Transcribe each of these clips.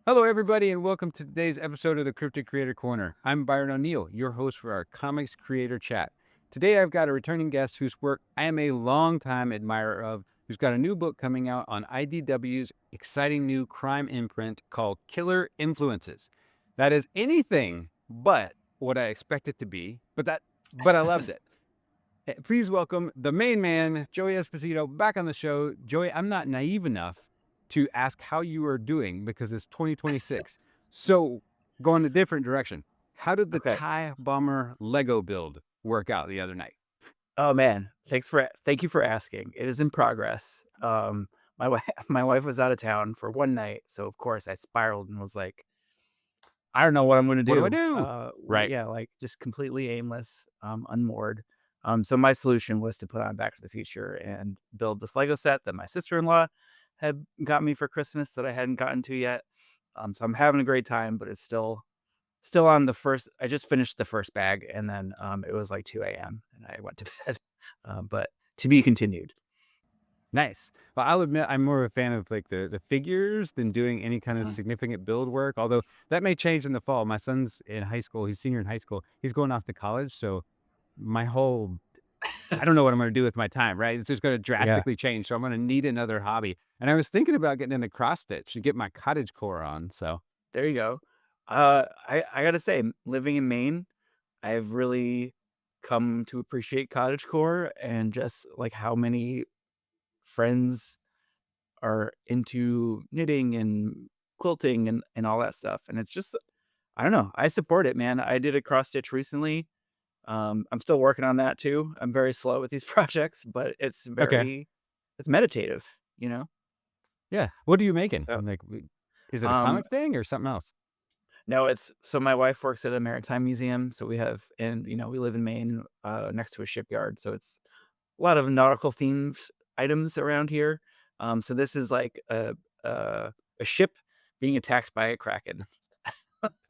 Hello, everybody, and welcome to today's episode of the Cryptic Creator Corner. I'm Byron O'Neill, your host for our Comics Creator Chat. Today, I've got a returning guest whose work I am a longtime admirer of, who's got a new book coming out on IDW's exciting new crime imprint called Killer Influences. That is anything but what I expect it to be, but I loved it. Please welcome the main man, Joey Esposito, back on the show. Joey, I'm not naive enough to ask how you are doing because it's 2026. So, going a different direction. How did the Okay. TIE Bomber Lego build work out the other night? Oh, man. Thank you for asking. It is in progress. My wife my wife was out of town for one night, so of course I spiraled and was like, I don't know what I'm gonna What do I do. do? Right. Yeah, like just completely aimless, unmoored. So my solution was to put on Back to the Future and build this Lego set that my sister-in-law had got me for Christmas that I hadn't gotten to yet. So I'm having a great time, but it's still on the first. I just finished the first bag, and then, it was like 2 a.m., and I went to bed, but to be continued. Nice. Well, I'll admit I'm more of a fan of like the figures than doing any kind of Mhm. significant build work. Although that may change in the fall. My son's in high school. He's senior in high school. He's going off to college. So my whole I don't know what I'm gonna do with my time, right? It's just gonna Yeah, drastically change, so I'm gonna need another hobby, and I was thinking about getting into cross stitch and get my cottage core on, so there you go. I gotta say, living in Maine, I've really come to appreciate cottagecore and just, like, how many friends are into knitting and quilting and all that stuff, and it's just I don't know, I support it, man. I did a cross stitch recently. I'm still working on that too. I'm very slow with these projects, but okay. it's meditative, you know? Yeah. What are you making? So, Like, w is it a um, comic thing or something else? no, it's so my wife works at a maritime museum, so we have and, we live in Maine, next to a shipyard, so it's a lot of nautical themed items around here. So this is like a ship being attacked by a kraken.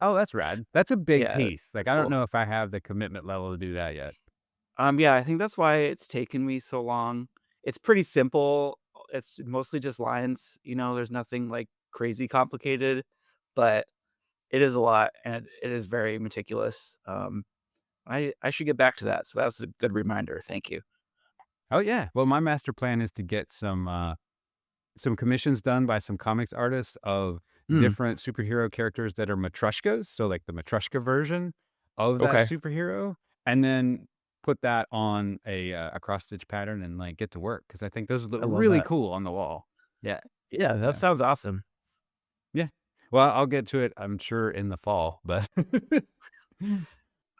Oh, that's rad. That's a big Yeah, piece, like, it's I don't cool. know if I have the commitment level to do that yet. Yeah, I think that's why it's taken me so long. It's pretty simple. It's mostly just lines, there's nothing like crazy complicated, but it is a lot and it is very meticulous. I should get back to that. So that's a good reminder. Thank you. Oh, yeah. Well, my master plan is to get some commissions done by some comics artists of Hmm. different superhero characters that are matryoshkas, so, like, the matryoshka version of that Okay. superhero, and then put that on a cross-stitch pattern and, like, get to work because I think those would look I love really that. cool on the wall. Yeah, Yeah, that yeah, sounds awesome. yeah. Well, I'll get to it, I'm sure, in the fall, but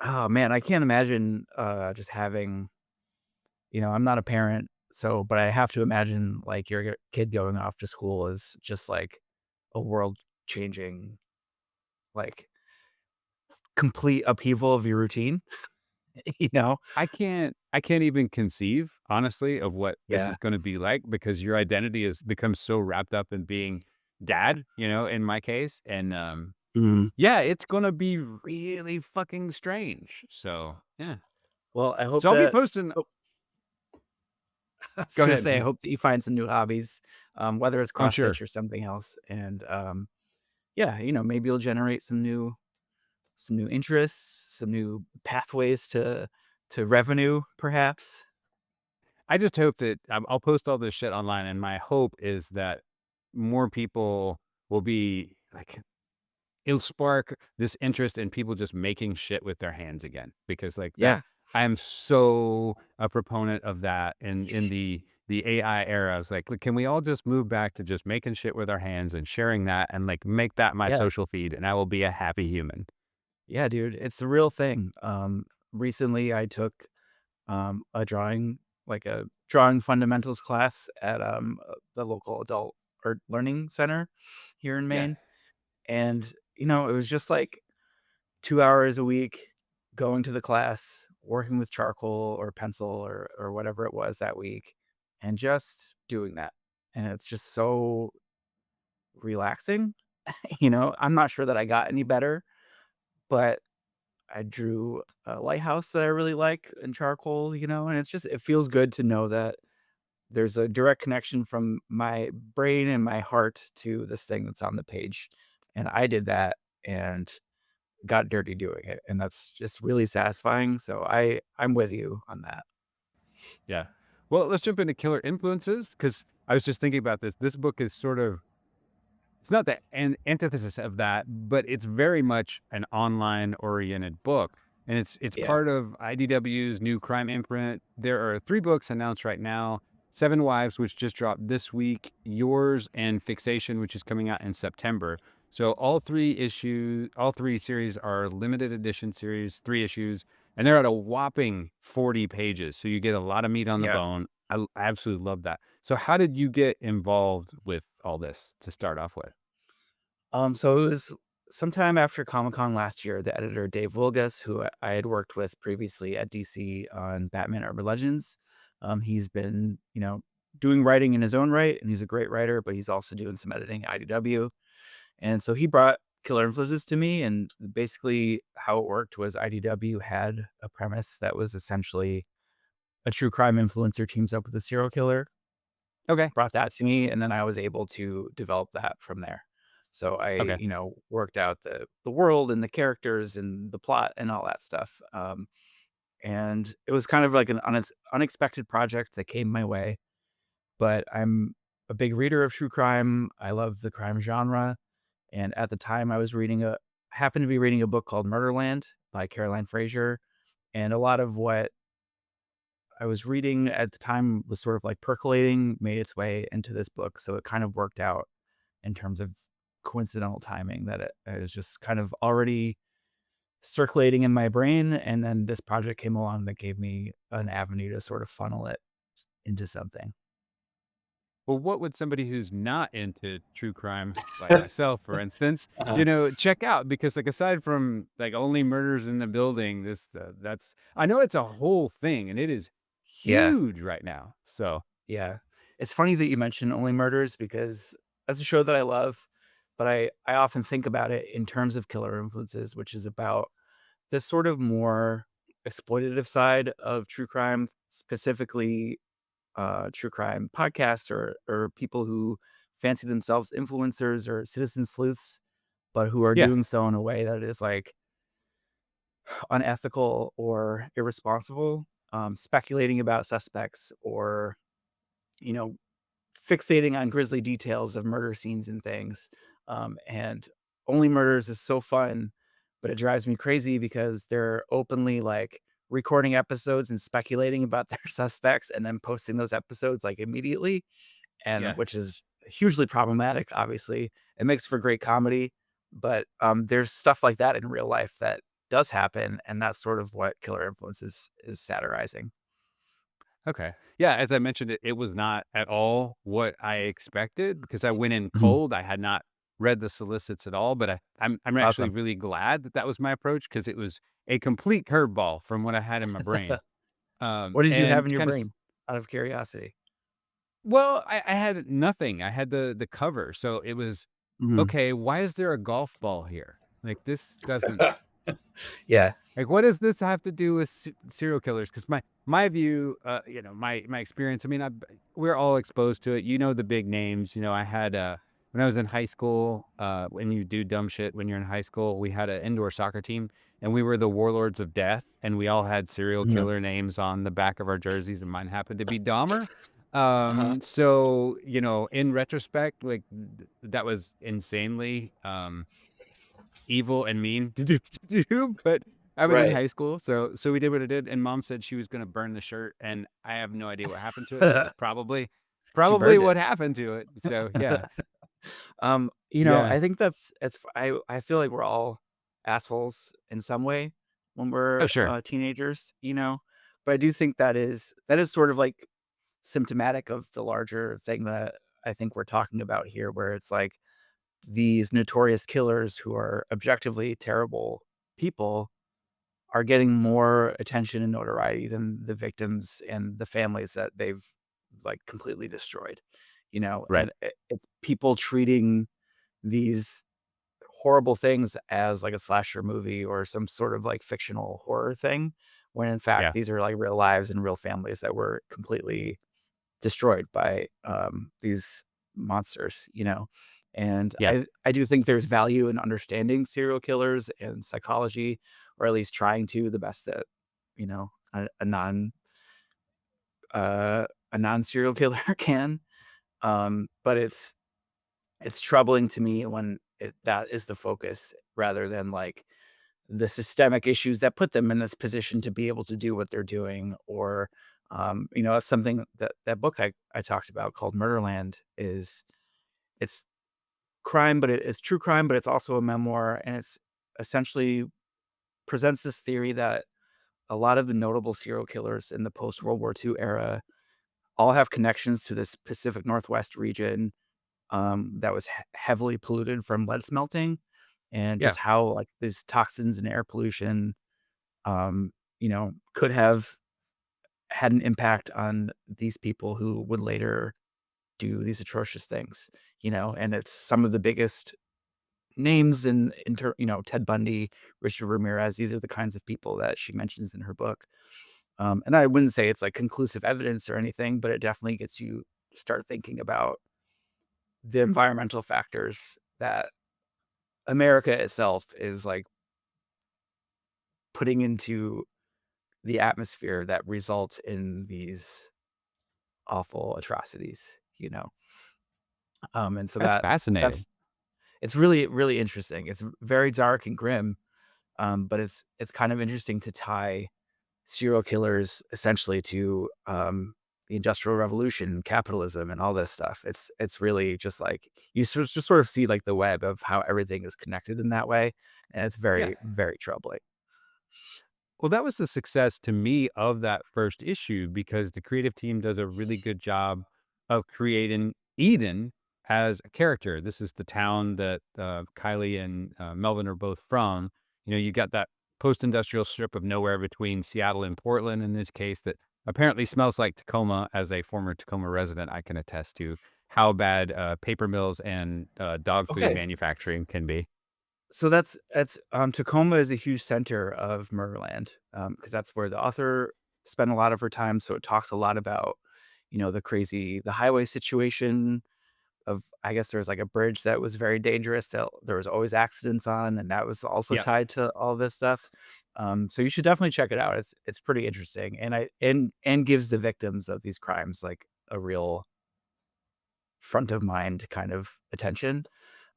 Oh man, I can't imagine just having, I'm not a parent, so but I have to imagine like your kid going off to school is just like a world changing like complete upheaval of your routine, you know? I can't even conceive, honestly, of what this Yeah. is gonna be like because your identity has become so wrapped up in being dad, in my case, and, Mhm. yeah, it's gonna be really fucking strange, so, yeah. Well, I hope So I'll be that posting. oh, I was Go gonna ahead. say, I hope that you find some new hobbies, whether it's I'm cross sure. stitch or something else, and, yeah, maybe you'll generate some new interests, some new pathways to revenue, perhaps. I just hope that I'll post all this shit online, and my hope is that more people will be like, it'll spark this interest in people just making shit with their hands again, because, like, that Yeah. I am so a proponent of that in the AI era. I was like, "Look, can we all just move back to just making shit with our hands and sharing that and, like, make that my Yeah. social feed, and I will be a happy human." Yeah, dude, it's the real thing. Recently I took, a drawing fundamentals class at, the local adult art learning center here in Yeah. Maine, and, it was just, like, 2 hours a week going to the class, working with charcoal or pencil or whatever it was that week, and just doing that, and it's just so relaxing, I'm not sure that I got any better, but I drew a lighthouse that I really like in charcoal, and it feels good to know that there's a direct connection from my brain and my heart to this thing that's on the page. and I did that and got dirty doing it, and that's just really satisfying, so I'm with you on that. Yeah. Well, let's jump into killer influences because I was just thinking about this. This book is sort of it's not the antithesis of that, but it's very much an online oriented book. And it's Yeah. part of IDW's new crime imprint. There are 3 books announced right now. Seven Wives, which just dropped this week, Yours, and Fixation, which is coming out in September. So all three series are limited edition series, 3 issues, and they're at a whopping 40 pages. So you get a lot of meat on the Yeah. bone. I absolutely love that. So how did you get involved with all this to start off with? So it was sometime after Comic-Con last year, the editor Dave Wilgus, who I had worked with previously at DC on Batman Urban Legends. He's been, doing writing in his own right, and he's a great writer, but he's also doing some editing at IDW. And so he brought Killer Influences to me, and basically how it worked was IDW had a premise that was essentially a true crime influencer teams up with a serial killer, Okay. brought that to me, and then I was able to develop that from there. So I, Okay. worked out the world and the characters and the plot and all that stuff. And it was kind of like an unexpected project that came my way. But I'm a big reader of true crime. I love the crime genre, and at the time, I was happened to be reading a book called Murderland by Caroline Fraser, and a lot of what I was reading at the time was sort of like percolating, made its way into this book. So it kind of worked out in terms of coincidental timing that it was just kind of already circulating in my brain. And then this project came along that gave me an avenue to sort of funnel it into something. Well, what would somebody who's not into true crime, like myself, for instance, Uh-huh. check out? Because, like, aside from like only murders in the building, that's I know it's a whole thing, and it is Yeah. huge right now. So, Yeah. It's funny that you mentioned Only Murders because that's a show that I love, but I often think about it in terms of killer influences, which is about this sort of more exploitative side of true crime, specifically true crime podcasts or people who fancy themselves influencers or citizen sleuths, but who are yeah, doing so in a way that is like unethical or irresponsible, speculating about suspects or you know fixating on grisly details of murder scenes and things. And Only Murders is so fun, but it drives me crazy because they're openly like recording episodes and speculating about their suspects and then posting those episodes like immediately, and yeah. which is hugely problematic, obviously. It makes for great comedy, but there's stuff like that in real life that does happen, and that's sort of what Killer Influence is satirizing. Okay. Yeah, as I mentioned, it was not at all what I expected because I went in Mhm. cold. I had not read the solicits at all, but I'm actually Awesome. really glad that that was my approach because it was a complete curveball from what I had in my brain. What did you have And in your kind of brain, out of curiosity? well, I had nothing. I had the cover, so it was Mhm. okay. Why is there a golf ball here? Like this doesn't Yeah. Like, what does this have to do with serial killers? Because my view, my experience. I mean, we're all exposed to it. You know the big names. I had when I was in high school. When you do dumb shit when you're in high school, we had an indoor soccer team, and we were the warlords of death, and we all had serial Mhm. killer names on the back of our jerseys, and mine happened to be Dahmer. Uh-huh. So in retrospect, like that was insanely evil and mean to do, but I was in Right. high school, so we did what it did, and mom said she was gonna burn the shirt, and I have no idea what happened to it, so that's She probably burned it. what happened to it. So, yeah. I Yeah. think I feel like we're all assholes in some way when Oh, we're, sure. teenagers, but I do think that is sort of, like, symptomatic of the larger thing that I think we're talking about here, where it's like these notorious killers who are objectively terrible people are getting more attention and notoriety than the victims and the families that they've, like, completely destroyed, Right. and it's people treating these horrible things as, like, a slasher movie or some sort of, like, fictional horror thing, when in fact, Yeah. these are, like, real lives and real families that were completely destroyed by, these monsters, And Yeah. I do think there's value in understanding serial killers and psychology, or at least trying to the best that, you know, a non-serial killer can. But it's troubling to me when that is the focus rather than like the systemic issues that put them in this position to be able to do what they're doing. Or, that's something that that book I talked about called Murderland is it's crime, but it's true crime, but it's also a memoir, and it's essentially presents this theory that a lot of the notable serial killers in the post World War II era all have connections to this Pacific Northwest region that was heavily polluted from lead smelting, and Yeah. just how like these toxins and air pollution, could have had an impact on these people who would later do these atrocious things. And it's some of the biggest names Ted Bundy, Richard Ramirez. These are the kinds of people that she mentions in her book. And I wouldn't say it's like conclusive evidence or anything, but it definitely gets you start thinking about the environmental factors that America itself is like putting into the atmosphere that results in these awful atrocities. And so That's fascinating. that's it's really, really interesting. It's very dark and grim, but it's kind of interesting to tie serial killers essentially to the Industrial Revolution, capitalism, and all this stuff. It's really just like you just sort of see like the web of how everything is connected in that way, and it's Yeah. very, very troubling. Well, that was the success to me of that first issue because the creative team does a really good job of creating Eden as a character. This is the town that Kylie and Melvin are both from. You got that post-industrial strip of nowhere between Seattle and Portland in this case that apparently smells like Tacoma. As a former Tacoma resident, I can attest to how bad paper mills and dog food Okay. manufacturing can be. So that's Tacoma is a huge center of Murderland, because that's where the author spent a lot of her time. So it talks a lot about, the highway situation of, I guess there's like a bridge that was very dangerous that there was always accidents on, and that was also Yep. tied to all this stuff. So you should definitely check it out. It's pretty interesting, and gives the victims of these crimes like a real front of mind kind of attention.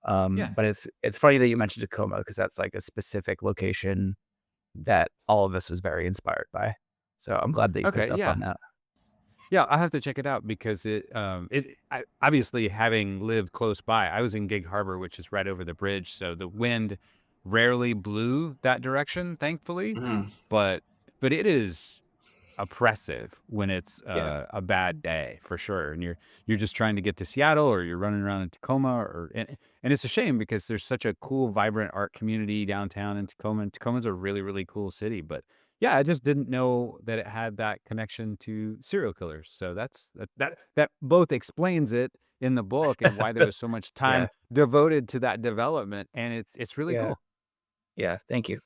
Yeah. But it's funny that you mentioned Tacoma because that's like a specific location that all of this was very inspired by. So I'm glad that you picked Okay. up Yeah. on that. Yeah, I have to check it out because I obviously having lived close by, I was in Gig Harbor, which is right over the bridge, so the wind rarely blew that direction, thankfully, Mhm. but it is oppressive when it's Yeah. a bad day for sure, and you're just trying to get to Seattle or you're running around in Tacoma and it's a shame because there's such a cool, vibrant art community downtown in Tacoma, and Tacoma's a really, really cool city, but yeah, I just didn't know that it had that connection to serial killers, so that both explains it in the book and why there was so much Yeah. time devoted to that development, and it's really Yeah. cool. Yeah. Thank you.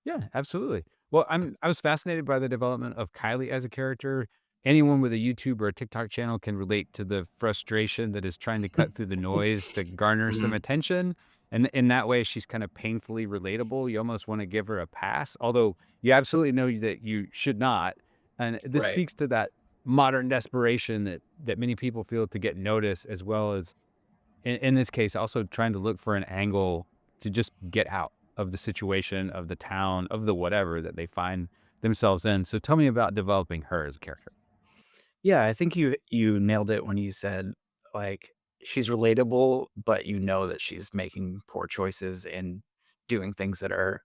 Yeah, absolutely. Well, I was fascinated by the development of Kylie as a character. Anyone with a YouTube or a TikTok channel can relate to the frustration that is trying to cut through the noise to garner some Mhm. attention. And in that way, she's kind of painfully relatable. You almost want to give her a pass, although you absolutely know that you should not. And this Right. speaks to that modern desperation that many people feel to get noticed, as well as in this case, also trying to look for an angle to just get out of the situation, of the town, of the whatever that they find themselves in. So tell me about developing her as a character. Yeah, I think you nailed it when you said, like, she's relatable, but you know that she's making poor choices and doing things that are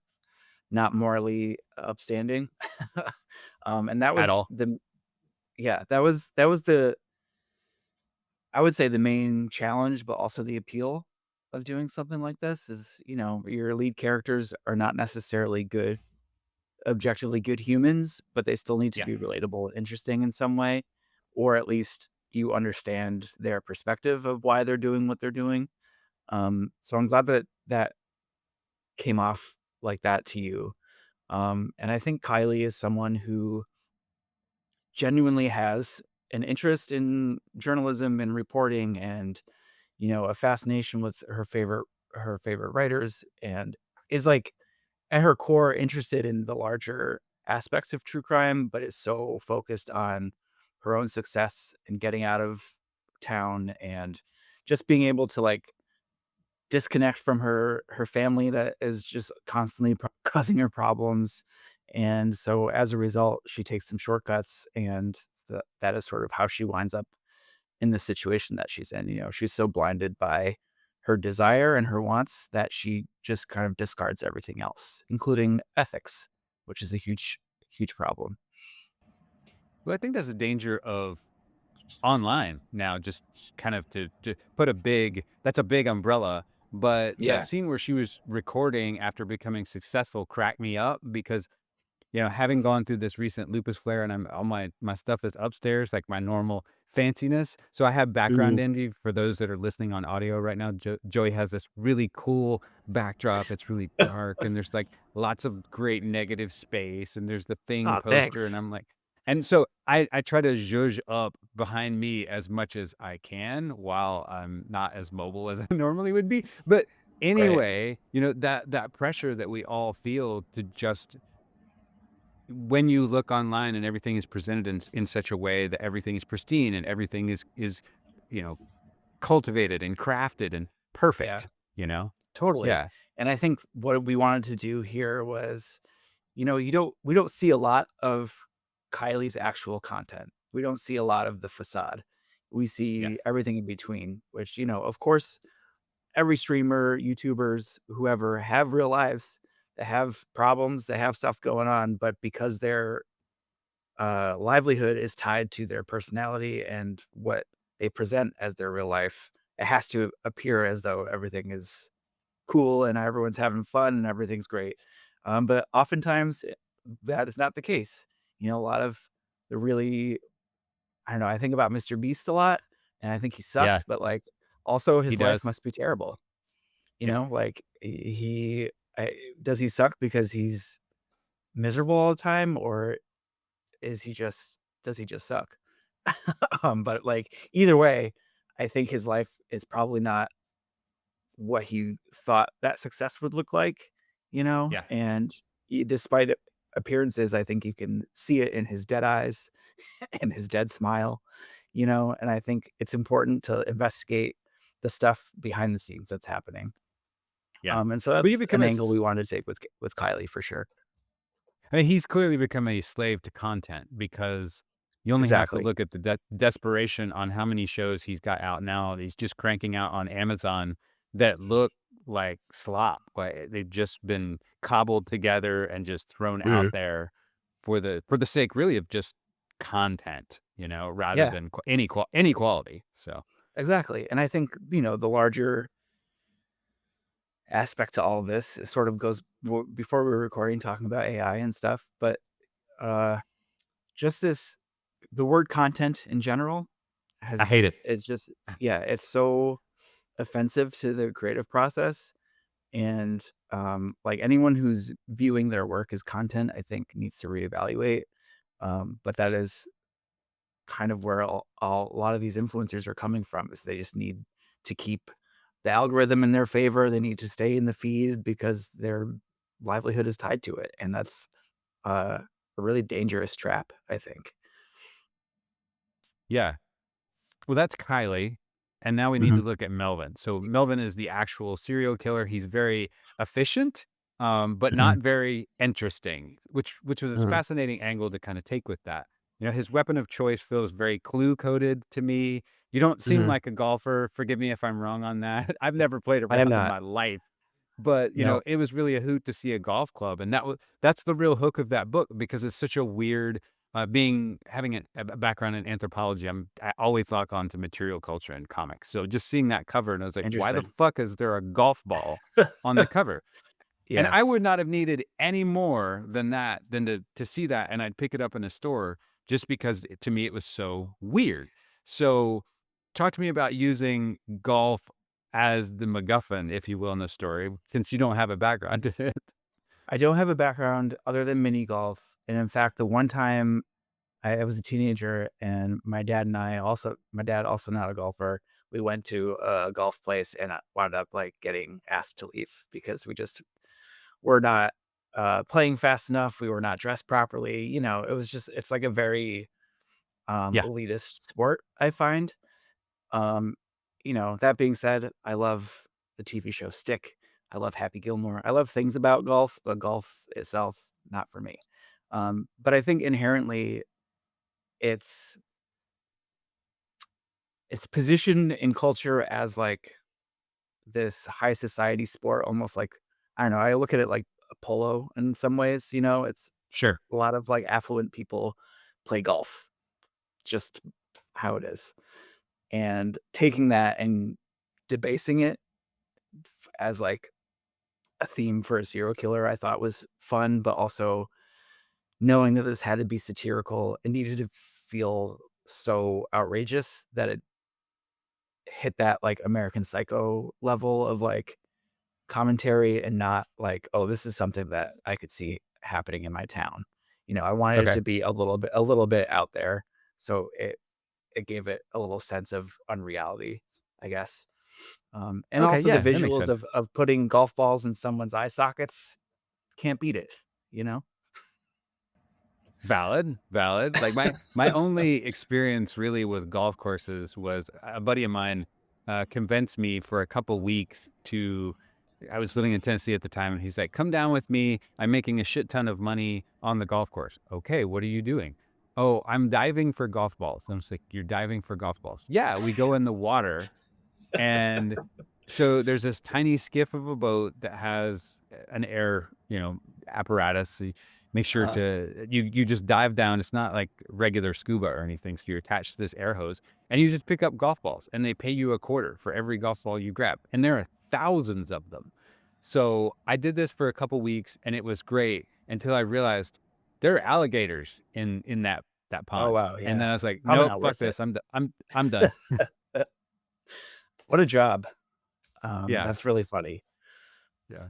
not morally upstanding. And that At was all? the yeah, that was the I would say the main challenge, but also the appeal of doing something like this is, your lead characters are not necessarily good objectively good humans, but they still need to Yeah. be relatable and interesting in some way, or at least you understand their perspective of why they're doing what they're doing. So I'm glad that that came off like that to you. And I think Kylie is someone who genuinely has an interest in journalism and reporting and, a fascination with her favorite writers, and is like at her core interested in the larger aspects of true crime, but is so focused on her own success and getting out of town and just being able to like disconnect from her family that is just constantly causing her problems. And so as a result, she takes some shortcuts, and that is sort of how she winds up in the situation that she's in. She's so blinded by her desire and her wants that she just kind of discards everything else, including ethics, which is a huge problem. Well, I think that's a danger of online now, just kind of to put a big that's a big umbrella, but that Yeah. scene where she was recording after becoming successful cracked me up because having gone through this recent lupus flare and all my stuff is upstairs, like my normal fanciness. So I have background Mhm. envy for those that are listening on audio right now. Joey has this really cool backdrop. It's really dark and there's like lots of great negative space and there's the thing Oh, poster and thanks. I'm like, and so I try to zhuzh up behind me as much as I can while I'm not as mobile as I normally would be. But Right. anyway, that pressure that we all feel to just when you look online and everything is presented in such a way that everything is pristine and everything is you know cultivated and crafted and Yeah, perfect, you know? totally. Yeah, And I think what we wanted to do here was, we don't see a lot of Kylie's actual content. We don't see a lot of the facade. We yeah, see everything in between, which, of course, every streamer, YouTubers, whoever have real lives that have problems, that have stuff going on, but because their livelihood is tied to their personality and what they present as their real life, it has to appear as though everything is cool and everyone's having fun and everything's great. But oftentimes that is not the case. A lot of the really, I don't know, I think about Mr. Beast a lot and I think he yeah. sucks, but like also He his life does. must be terrible. Yeah, Like does he suck because he's miserable all the time, or is he just does he just suck? But like either way, I think his life is probably not what he thought that success would look like, yeah, and despite appearances, I think you can see it in his dead eyes and his dead smile, and I think it's important to investigate the stuff behind the scenes that's happening. yeah. And so But you that's become an a angle we wanted to take with Kylie for sure. I mean, he's clearly become a slave to content because you only have to Exactly. look at the desperation on how many shows he's got out now. He's just cranking out on Amazon that look like slop. Like they've just been cobbled together and just thrown out Mhm. there for the sake really of just content, rather Yeah, than any quality. So exactly. And I think, the larger aspect to all of this, it sort of goes before we were recording talking about AI and stuff, but uh just this the word content in general I has hate it. it's just yeah, it's so offensive to the creative process. And like anyone who's viewing their work as content, I think needs to reevaluate. But that is kind of where a lot of these influencers are coming from, is they just need to keep the algorithm in their favor. They need to stay in the feed because their livelihood is tied to it. And that's a really dangerous trap, I think. Yeah. Well, that's Kylie, and now we need to Mhm. look at Melvin. So Melvin is the actual serial killer. He's very efficient, but Mhm. not very interesting, which was a Mhm. fascinating angle to kind of take with that. His weapon of choice feels very clue coded to me. You don't seem Mhm. like a golfer. Forgive me if I'm wrong on that. I've never played a I am round in not. my life. But, No. it was really a hoot to see a golf club, and that's the real hook of that book because it's such a weird, having a background in anthropology, I always lock on to material culture and comics, so just seeing that cover, and I was like, "Why the Interesting. fuck is there a golf ball on the cover?" And Yeah. I would not have needed any more than that than to see that, and I'd pick it up in a store just because to me it was so weird. So, talk to me about using golf as the MacGuffin, if you will, in the story, since you don't have a background in it. I don't have a background other than mini golf. And in fact, the one time I was a teenager and my dad, also not a golfer, we went to a golf place and I wound up like getting asked to leave because we just were not playing fast enough. We were not dressed properly. It was just it's like a very Yeah. elitist sport, I find. Um, that being said, I love the TV show Stick. I love Happy Gilmore. I love things about golf, but golf itself, not for me. But I think inherently it's it's positioned in culture as like this high society sport, almost like I don't know. I look at it like a polo in some ways. It's Sure. a lot of like affluent people play golf, just how it is, and taking that and debasing it as like a theme for a serial killer I thought was fun, but also knowing that this had to be satirical, it needed to feel so outrageous that it hit that like American Psycho level of like commentary and not like, oh, this is something that I could see happening in my town. I wanted it Okay. to be a little bit out there. So it gave it a little sense of unreality, I guess. And Okay. also the Yeah, that makes visuals sense. of putting golf balls in someone's eye sockets. Can't beat it, you know? Valid, valid. Like my only experience really with golf courses was a buddy of mine convinced me for a couple weeks to. I was living in Tennessee at the time, and he's like, "Come down with me. I'm making a shit ton of money on the golf course." Okay, what are you doing? Oh, I'm diving for golf balls. I'm just like, "You're diving for golf balls?" Yeah, we go in the water and so there's this tiny skiff of a boat that has an air, apparatus. So you make sure Uh-huh. to you just dive down. It's not like regular scuba or anything. So you're attached to this air hose and you just pick up golf balls and they pay you a quarter for every golf ball you grab. And there are thousands of them. So I did this for a couple weeks and it was great until I realized there are alligators in that Oh, pond. wow, And yeah. then I was like, Probably nope, not fuck worth it. this. I'm done. What a job. Yeah. That's really funny. Yeah.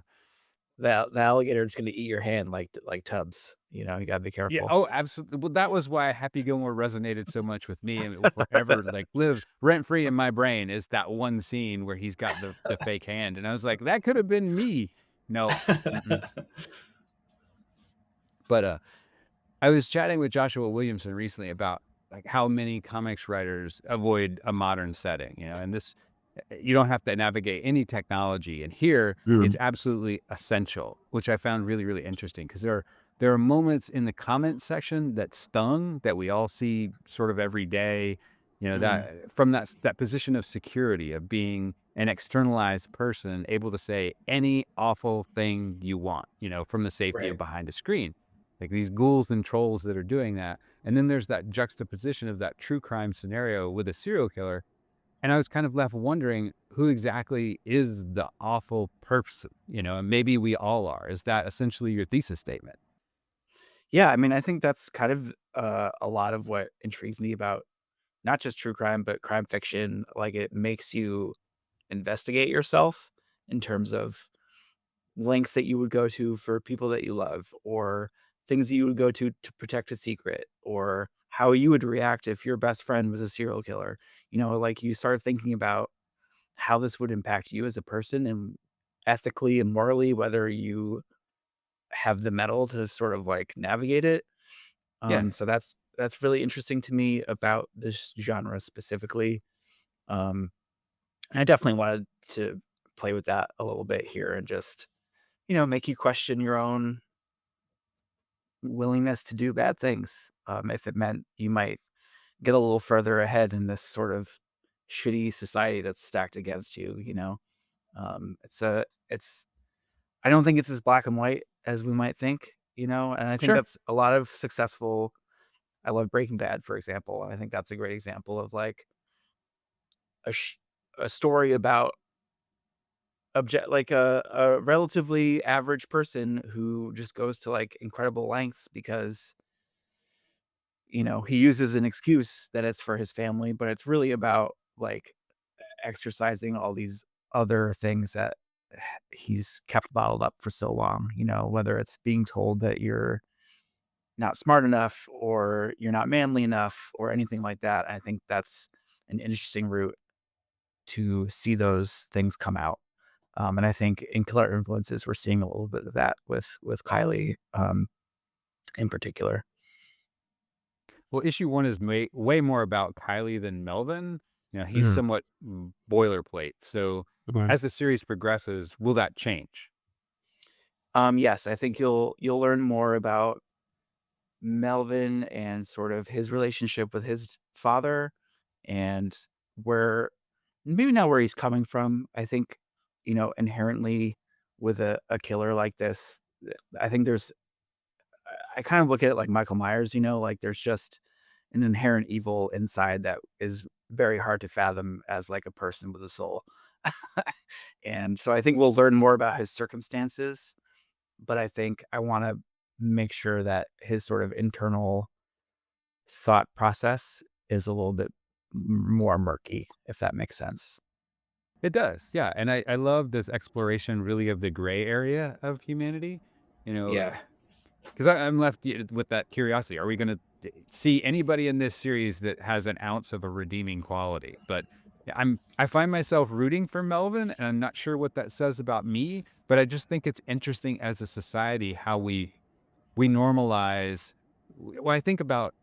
The alligator is gonna eat your hand like Tubbs, you gotta be Yeah. careful. Oh, absolutely. Well, that was why Happy Gilmore resonated so much with me, and it will forever like live rent free in my brain. Is that one scene where he's got the fake hand, and I was like, that could have been me. No, mm-mm. But I was chatting with Joshua Williamson recently about like how many comics writers avoid a modern setting, and this you don't have to navigate any technology. And here it's Mhm. absolutely essential, which I found really, really interesting because there are moments in the comment section that stung that we all see sort of every day, Mhm. that from that position of security of being an externalized person able to say any awful thing you want, from the safety of Right. behind a screen like these ghouls and trolls that are doing that. And then there's that juxtaposition of that true crime scenario with a serial killer. And I was kind of left wondering who exactly is the awful person, and maybe we all are. Is that essentially your thesis statement? Yeah, I mean, I think that's kind of, a lot of what intrigues me about not just true crime, but crime fiction. Like, it makes you investigate yourself in terms of lengths that you would go to for people that you love, or things that you would go to protect a secret, or how you would react if your best friend was a serial killer. Like, you start thinking about how this would impact you as a person and ethically and morally, whether you have the metal to sort of like navigate it. Yeah, So that's really interesting to me about this genre specifically. Um, and I definitely wanted to play with that a little bit here and just, make you question your own willingness to do bad things. If it meant you might get a little further ahead in this sort of shitty society that's stacked against you. It's I don't think it's as black and white as we might think. And I think sure. that's a lot of successful. I love Breaking Bad, for example. I think that's a great example of like a sh- a story about like a relatively average person who just goes to like incredible lengths because he uses an excuse that it's for his family, but it's really about like exercising all these other things that he's kept bottled up for so long, whether it's being told that you're not smart enough or you're not manly enough or anything like that. I think that's an interesting route to see those things come out. And I think in Killer Influences, we're seeing a little bit of that with Kylie in particular. Well, issue one is way more about Kylie than Melvin. He's Mhm. somewhat boilerplate. So Okay. as the series progresses, will that change? Yes, I think you'll learn more about Melvin and sort of his relationship with his father and where maybe not where he's coming from. I think, inherently with a killer like this, I think I kind of look at it like Michael Myers, like there's just an inherent evil inside that is very hard to fathom as like a person with a soul. And so I think we'll learn more about his circumstances, but I think I want to make sure that his sort of internal thought process is a little bit more murky, if that makes sense. It does, yeah. And I love this exploration really of the gray area of humanity. You know, Yeah. because I'm left with that curiosity. Are we going to see anybody in this series that has an ounce of a redeeming quality? But yeah, I find myself rooting for Melvin, and I'm not sure what that says about me. But I just think it's interesting as a society how we normalize. Well, I think about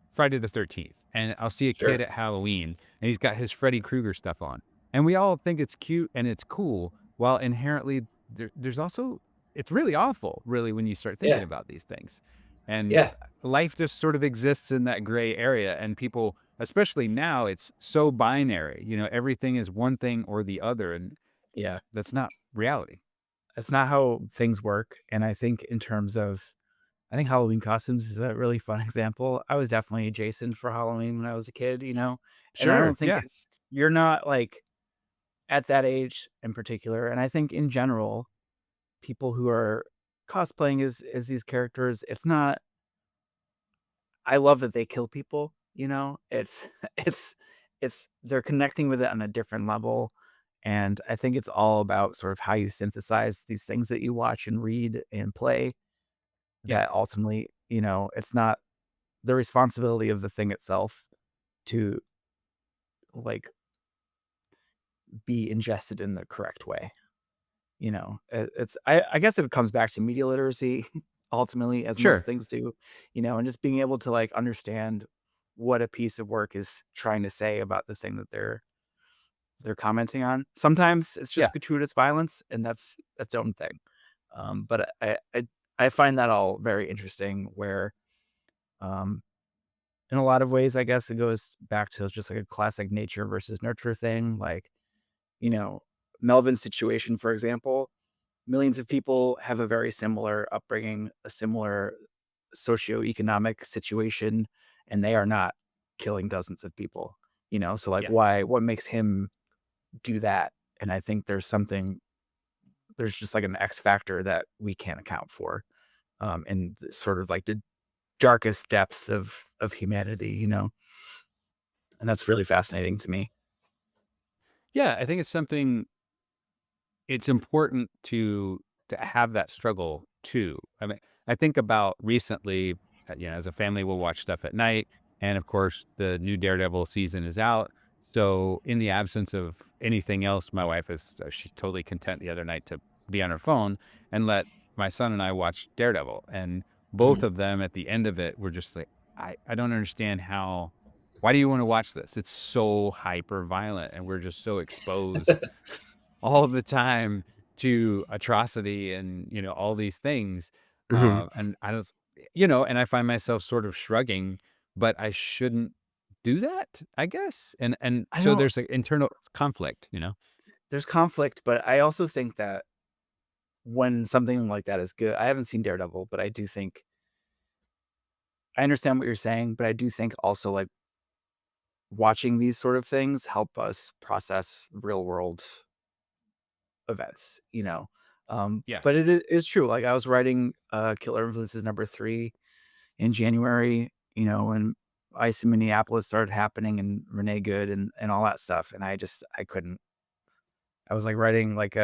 Friday the 13th, and I'll see a kid Sure. at Halloween, and he's got his Freddy Krueger stuff on. And we all think it's cute and it's cool, while inherently there's also it's really awful, really, when you start thinking Yeah. about these things. And Yeah. life just sort of exists in that gray area, and people, especially now, it's so binary. Everything is one thing or the other, and Yeah. that's not reality. That's not how things work. And I think in terms of I think Halloween costumes is a really fun example. I was definitely Jason for Halloween when I was a kid. And I Sure, don't think yeah, you're not like at that age in particular. And I think in general, people who are cosplaying as these characters, it's not I love that they kill people. It's it's they're connecting with it on a different level. And I think it's all about sort of how you synthesize these things that you watch and read and play yeah. that ultimately, it's not the responsibility of the thing itself to like be ingested in the correct way. I guess it comes back to media literacy ultimately, as most Sure, things do, and just being able to like understand what a piece of work is trying to say about the thing that they're commenting on. Sometimes it's yeah. just gratuitous violence, and that's its own thing. But I find that all very interesting. Where um, in a lot of ways, I guess it goes back to just like a classic nature versus nurture thing. Like you know, Melvin's situation, for example. Millions of people have a very similar upbringing, a similar socioeconomic situation, and they are not killing dozens of people. So like Yeah. what makes him do that? And I think there's just like an X factor that we can't account for. In sort of like the darkest depths of humanity. And that's really fascinating to me. Yeah, I think it's important to have that struggle too. I mean, I think about recently, as a family, we'll watch stuff at night, and of course, the new Daredevil season is out. So, in the absence of anything else, my wife is she's totally content the other night to be on her phone and let my son and I watch Daredevil, and both Mhm. of them at the end of it were just like, I don't understand how. Why do you want to watch this? It's so hyper violent, and we're just so exposed all the time to atrocity and, all these things. Mhm. And I was, and I find myself sort of shrugging, but I shouldn't do that, I guess. And I so don't there's an internal conflict. There's conflict, but I also think that when something like that is good, I haven't seen Daredevil, but I do think I understand what you're saying, but I do think also like watching these sort of things help us process real world events. Yeah. But it is true. Like I was writing Killer Influences number 3 in January, when Ice in Minneapolis started happening and Renee Good and all that stuff. And I couldn't. I was like writing like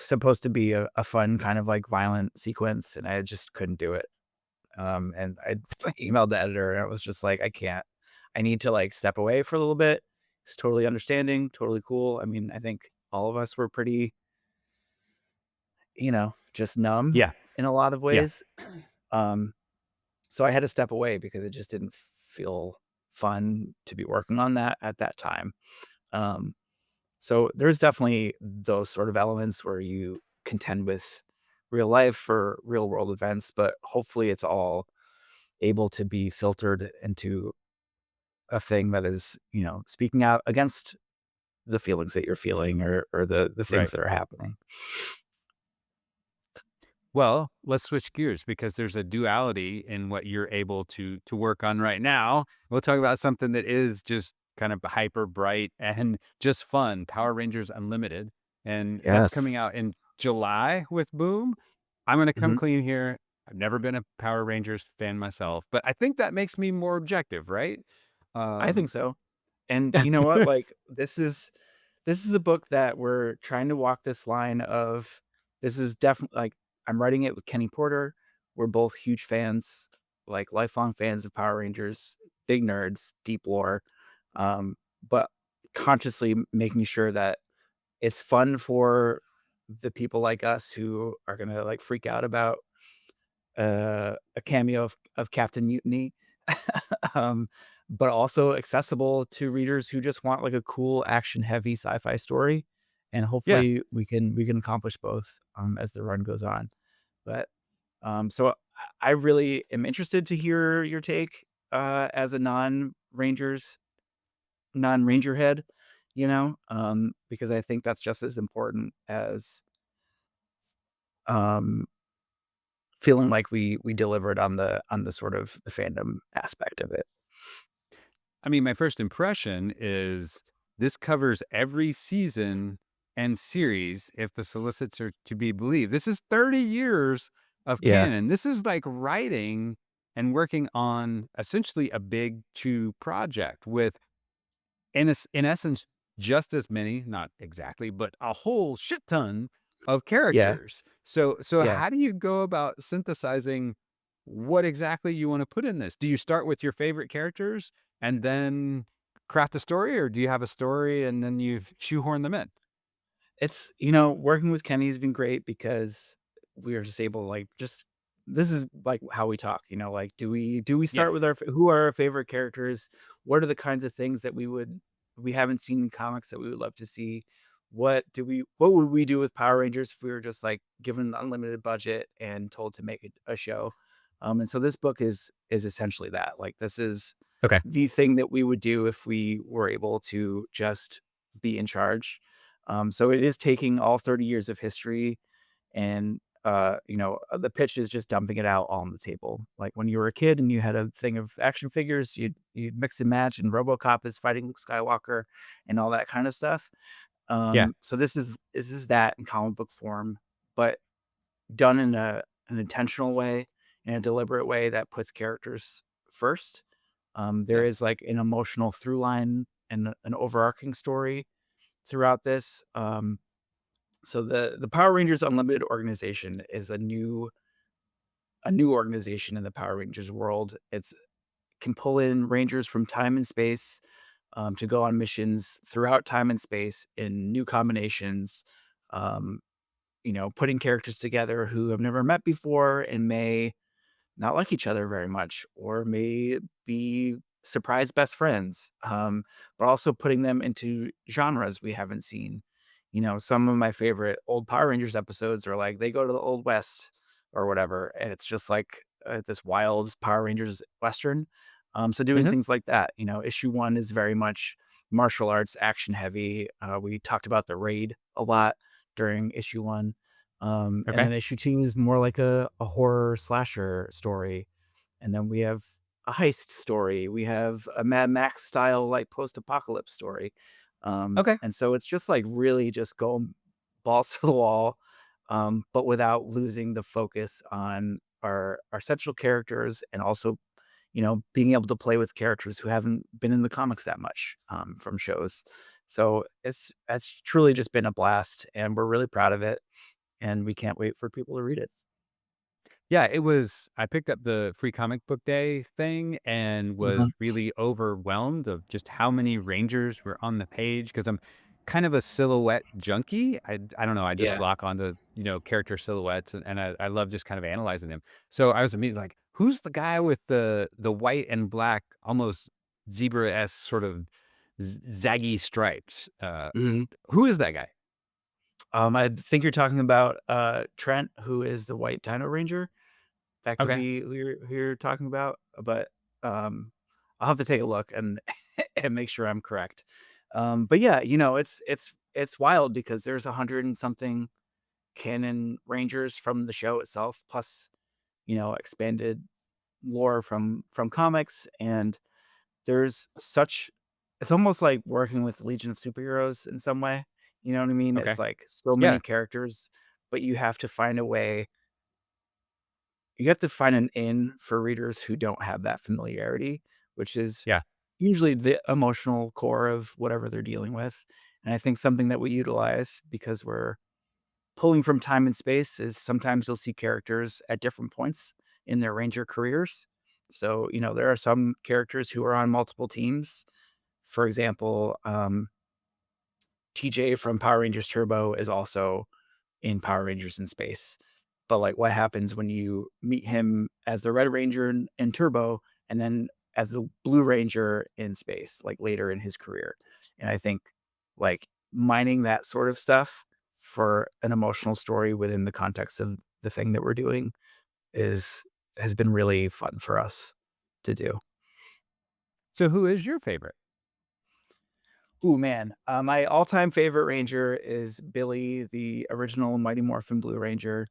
supposed to be a fun kind of like violent sequence, and I just couldn't do it. And I emailed the editor, and it was just like, I can't. I need to like step away for a little bit It's totally understanding, totally cool. I mean, I think all of us were pretty, just numb Yeah. in a lot of Yeah. ways. Um, so I had to step away because it just didn't feel fun to be working on that at that time. Um, so there's definitely those sort of elements where you contend with real life or real world events, but hopefully it's all able to be filtered into a thing that is, speaking out against the feelings that you're feeling or the things Right. that are happening. Well, let's switch gears because there's a duality in what you're able to work on right now. We'll talk about something that is just kind of hyper bright and just fun, Power Rangers Unlimited. And that's Yes. coming out in July with Boom. I'm going to come Mhm. clean here. I've never been a Power Rangers fan myself, but I think that makes me more objective, right? I think Um, so. And you know what? Like this is a book that we're trying to walk this line of this is definitely like I'm writing it with Kenny Porter. We're both huge fans, like lifelong fans of Power Rangers, big nerds, deep lore. But consciously making sure that it's fun for the people like us who are gonna like freak out about a cameo of Captain Mutiny, um, but also accessible to readers who just want like a cool action heavy sci-fi story, and yeah. hopefully we can accomplish both as the run goes on. But so I really am interested to hear your take as a non-ranger head, because I think that's just as important as um feeling like we delivered on the sort of the fandom aspect of it. I mean, my first impression is this covers every season and series if the solicits are to be believed. This is 30 years of Yeah, canon. This is like writing and working on essentially a big two project with in essence, just as many, not exactly, but a whole shit ton of yeah, characters. So yeah. how do you go about synthesizing what exactly you want to put in this? Do you start with your favorite characters and then craft a story, or do you have a story and then you shoehorn them in? It's working with Kenny has been great because we are just able to, like, just this is, like, how we talk, like, do we Yeah. start with who are our favorite characters? What are the kinds of things that we haven't seen in comics that we would love to see? What would we do with Power Rangers if we were just, like, given an unlimited budget and told to make a show? And so this book is essentially that, like, this is Okay. the thing that we would do if we were able to just be in charge. So it is taking all 30 years of history and the pitch is just dumping it out all on the table. Like when you were a kid and you had a thing of action figures, you'd mix and match, and RoboCop is fighting Luke Skywalker and all that kind of stuff. Yeah. So this is that in comic book form, but done in an intentional way, in a deliberate way that puts characters first. There Yeah. is like an emotional through line and an overarching story throughout this. So the Power Rangers Unlimited organization is a new organization in the Power Rangers world. It's can pull in rangers from time and space to go on missions throughout time and space in new combinations. Um, putting characters together who have never met before and may not like each other very much or may be surprise best friends, but also putting them into genres we haven't seen. Some of my favorite old Power Rangers episodes are like they go to the Old West or whatever, and it's just like this wild Power Rangers Western. So doing Hmm. things like that, issue one is very much martial arts action heavy. We talked about the raid a lot during issue one. And Okay. then issue 2 is more like a horror slasher story, and then we have a heist story, we have a Mad Max style, like, post-apocalypse story, Okay. and so it's just, like, really just going balls to the wall, but without losing the focus on our central characters and also, being able to play with characters who haven't been in the comics that much, from shows. So it's truly just been a blast, and we're really proud of it, and we can't wait for people to read it. Yeah, it was I picked up the free comic book day thing and was Mhm. really overwhelmed of just how many Rangers were on the page because 'cause I'm kind of a silhouette junkie. I don't know, I just Yeah. lock onto, character silhouettes and I love just kind of analyzing them. So I was immediately like, "Who's the guy with the white and black, almost zebra-esque sort of zaggy stripes?" Mhm. Who is that guy? I think you're talking about, Trent, who is the white Dino Ranger. That could Okay. be who you're talking about, but, I'll have to take a look and and make sure I'm correct. But yeah, it's wild because there's 100 and something canon Rangers from the show itself, plus, expanded lore from comics, and there's such it's almost like working with Legion of Superheroes in some way, you know what I mean? It's Okay. like so many Yeah. characters, but you have to find an in for readers who don't have that familiarity, which is Yeah. usually the emotional core of whatever they're dealing with, and I think something that we utilize because we're pulling from time and space is sometimes you'll see characters at different points in their Ranger careers. So, there are some characters who are on multiple teams. For example, TJ from Power Rangers Turbo is also in Power Rangers in Space. But, like, what happens when you meet him as the Red Ranger in Turbo and then as the Blue Ranger in Space, like, later in his career? And I think, like, mining that sort of stuff for an emotional story within the context of the thing that we're doing is has been really fun for us to do. So who is your favorite? Ooh, man, my all-time favorite Ranger is Billy, the original Mighty Morphin Blue Ranger,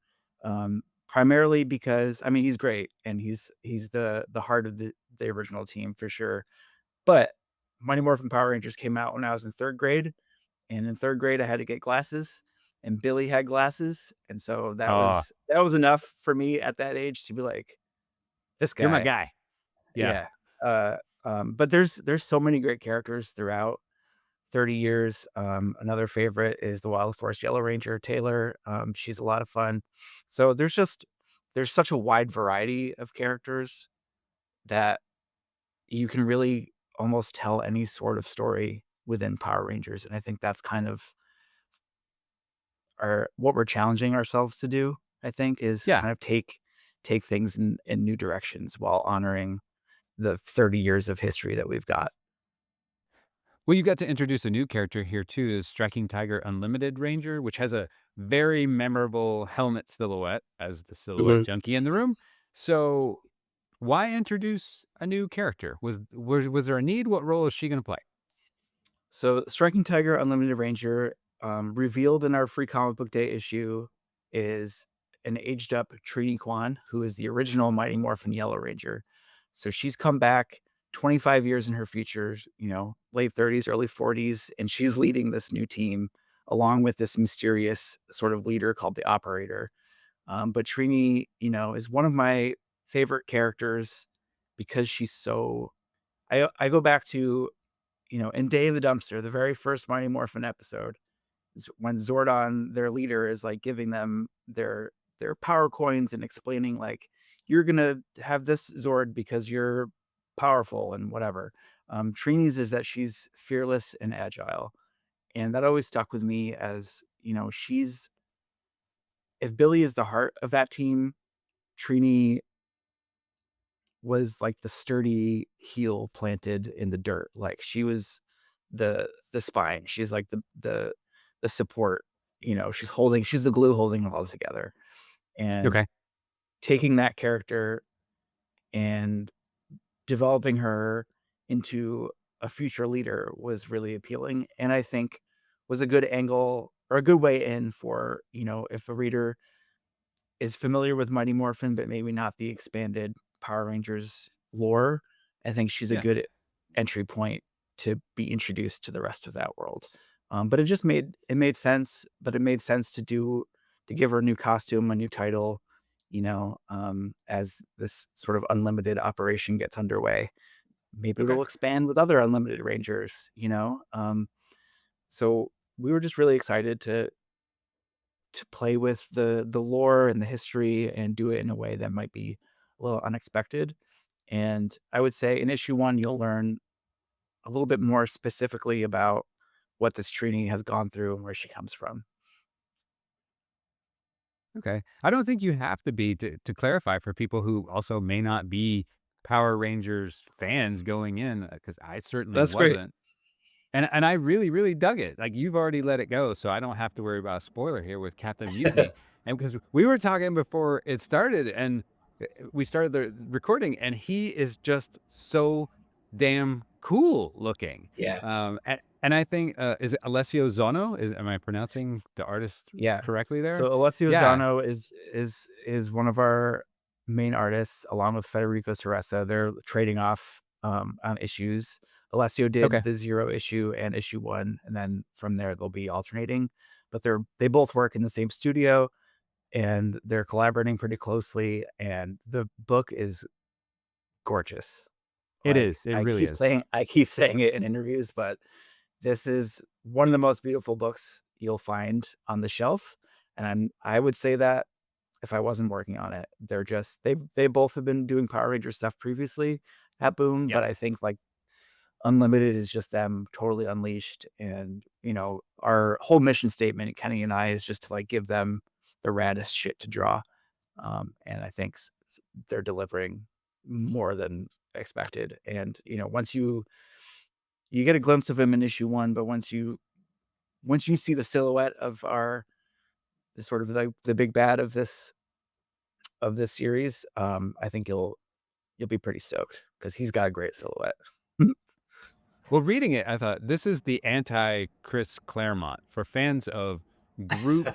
primarily because, I mean, he's great, and he's the heart of the original team for sure, but Mighty Morphin Power Rangers came out when I was in 3rd grade, and in 3rd grade, I had to get glasses, and Billy had glasses, and so Oh, that was enough for me at that age to be like, "This you're my guy." guy. Yeah. Yeah, uh, but there's so many great characters throughout 30 years. Another favorite is the Wild Forest Yellow Ranger, Taylor. She's a lot of fun. So there's such a wide variety of characters that you can really almost tell any sort of story within Power Rangers. And I think that's kind of what we're challenging ourselves to do, I think, is Yeah. kind of take things in new directions while honoring the 30 years of history that we've got. Well, you got to introduce a new character here too, is Striking Tiger Unlimited Ranger, which has a very memorable helmet silhouette as the silhouette junkie in the room. So, why introduce a new character? Was there a need? What role is she going to play? So, Striking Tiger Unlimited Ranger, revealed in our free comic book day issue, is an aged up Trini Kwan, who is the original Mighty Morphin Yellow Ranger. So she's come back 25 years in her future, late 30s, early 40s, and she's leading this new team along with this mysterious sort of leader called the Operator. But Trini, is one of my favorite characters because she's so. I go back to in Day of the Dumpster, the very first Mighty Morphin episode, is when Zordon, their leader, is like giving them their power coins and explaining like you're gonna have this Zord because you're powerful and whatever. Trini's is that she's fearless and agile, and that always stuck with me as she's if Billy is the heart of that team, Trini was like the sturdy heel planted in the dirt. Like she was the spine. She's like the support. She's the glue holding it all together. And Okay. taking that character and developing her into a future leader was really appealing. And I think was a good angle or a good way in for, if a reader is familiar with Mighty Morphin, but maybe not the expanded Power Rangers lore, I think she's a Yeah. good entry point to be introduced to the rest of that world. But it made sense, but it made sense to give her a new costume, a new title, as this sort of unlimited operation gets underway. Maybe Okay. it'll expand with other unlimited rangers. So we were just really excited to play with the lore and the history and do it in a way that might be a little unexpected. And I would say in issue 1, you'll learn a little bit more specifically about what this Trini has gone through and where she comes from. Okay. I don't think you have to be to clarify for people who also may not be Power Rangers fans going in, because I certainly That's great. wasn't. And I really, really dug it. Like, you've already let it go, so I don't have to worry about a spoiler here with Captain Mutiny. And because we were talking before it started, and we started the recording, and he is just so damn cool looking. Yeah. And I think, is it Alessio Zono? Am I pronouncing the artist Yeah. correctly there? So Alessio Yeah. Zano is one of our main artists along with Federico Ceresa. They're trading off on issues. Alessio did Okay. the 0 issue and issue 1, and then from there they'll be alternating. But they both work in the same studio and they're collaborating pretty closely. And the book is gorgeous. It Like is. It really is. I keep saying it in interviews, but this is one of the most beautiful books you'll find on the shelf, and I would say that if I wasn't working on it. They're just they both have been doing Power Ranger stuff previously at Boom, Yep. but I think, like, Unlimited is just them totally unleashed, and, our whole mission statement, Kenny and I, is just to, like, give them the raddest shit to draw, and I think they're delivering more than expected, and, once you get a glimpse of him in issue 1, but once you see the silhouette of the sort of the big bad of this series, I think you'll be pretty stoked because he's got a great silhouette. Well, reading it, I thought this is the anti Chris Claremont for fans of group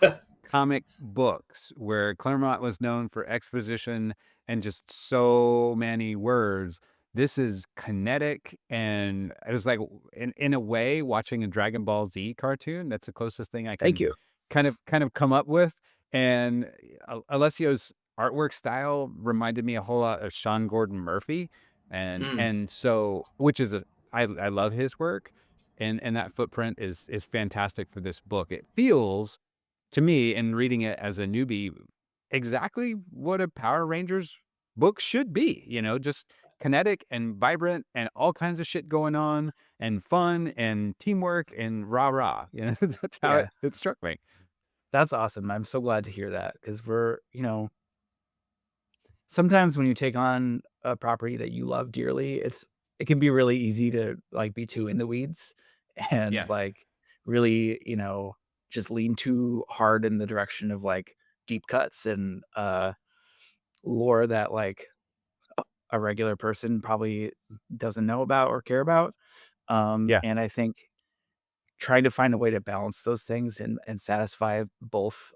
comic books, where Claremont was known for exposition and just so many words. This is kinetic, and it was like, in a way, watching a Dragon Ball Z cartoon. That's the closest thing I Thank can you. kind of come up with. And Alessio's artwork style reminded me a whole lot of Sean Gordon Murphy, Mm, and so, which is a I love his work, and that footprint is fantastic for this book. It feels to me, in reading it as a newbie, exactly what a Power Rangers book should be. Just kinetic and vibrant and all kinds of shit going on and fun and teamwork and rah rah. That's how yeah, it struck me. that's awesome. I'm so glad to hear that because sometimes when you take on a property that you love dearly, it can be really easy to, like, be too in the weeds and, Yeah, like, really, just lean too hard in the direction of, like, deep cuts and, lore that, like, a regular person probably doesn't know about or care about. yeah, And I think trying to find a way to balance those things and satisfy both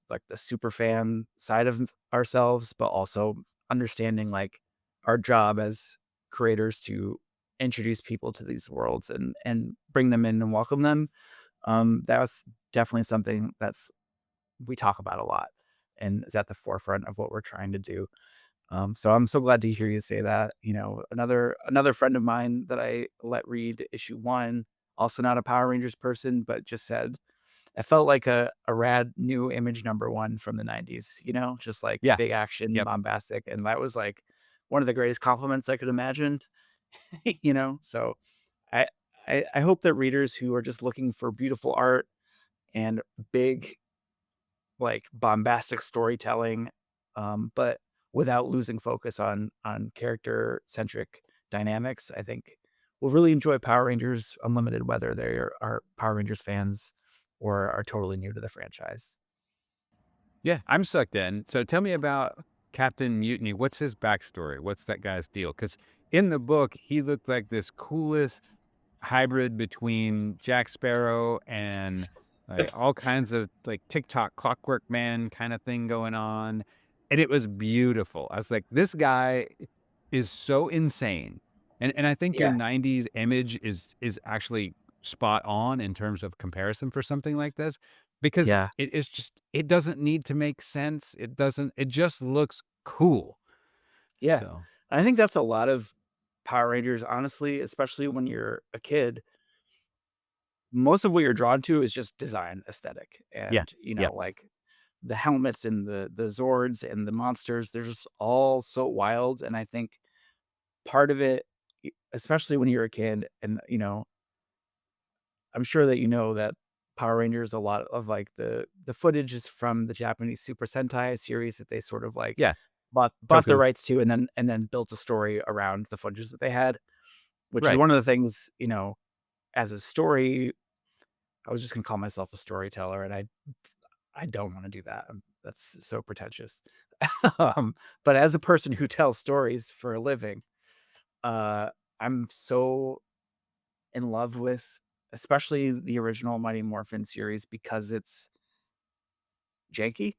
like, the super fan side of ourselves, but also understanding, like, our job as creators to introduce people to these worlds and bring them in and welcome them. That was definitely something we talk about a lot and is at the forefront of what we're trying to do. So I'm so glad to hear you say that. Another friend of mine that I let read issue 1, also not a Power Rangers person, but just said it felt like a rad new Image number 1 from the 90s, just like yeah, big action, yep. bombastic, and that was like one of the greatest compliments I could imagine, So I I hope that readers who are just looking for beautiful art and big, like, bombastic storytelling, but without losing focus on character-centric dynamics, I think will really enjoy Power Rangers Unlimited, whether they are Power Rangers fans or are totally new to the franchise. Yeah, I'm sucked in. So tell me about Captain Mutiny. What's his backstory? What's that guy's deal? Because in the book, he looked like this coolest hybrid between Jack Sparrow and, like, all kinds of, like, TikTok Clockwork Man kind of thing going on. And it was beautiful. I was like, this guy is so insane. And I think your Yeah, 90s image is actually spot on in terms of comparison for something like this, because yeah, it is just, it doesn't need to make sense. It just looks cool. yeah. So, I think that's a lot of Power Rangers, honestly, especially when you're a kid. Most of what you're drawn to is just design, aesthetic, yeah. and, Yep. like, the helmets and the Zords and the monsters, they're just all so wild, and I think part of it, especially when you're a kid, and I'm sure that that Power Rangers, a lot of like the footage is from the Japanese Super Sentai series that they sort of like Yeah, bought the Toku. rights to, and then built a story around the footages that they had, which is Right. one of the things, as a story, I was just gonna call myself a storyteller, and I don't wanna do that. That's so pretentious. But as a person who tells stories for a living, uh, I'm so in love with especially the original Mighty Morphin series because it's janky,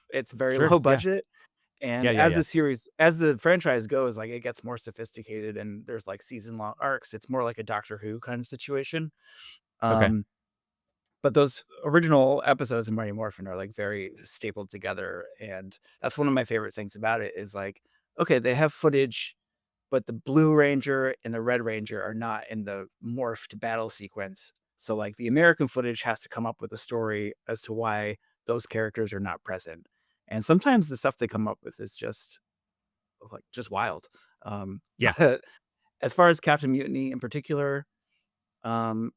It's very Sure. low Yeah. budget, Yeah. and Yeah. Yeah. as the franchise goes, like, it gets more sophisticated and there's, like, season-long arcs. It's more like a Doctor Who kind of situation. Okay. Um But those original episodes of Mighty Morphin are, like, very stapled together, and that's one of my favorite things about it is, like, okay, they have footage, but the Blue Ranger and the Red Ranger are not in the morphed battle sequence. So, like, the American footage has to come up with a story as to why those characters are not present. And sometimes the stuff they come up with is just, like, just wild. Yeah. But as far as Captain Mutiny in particular, um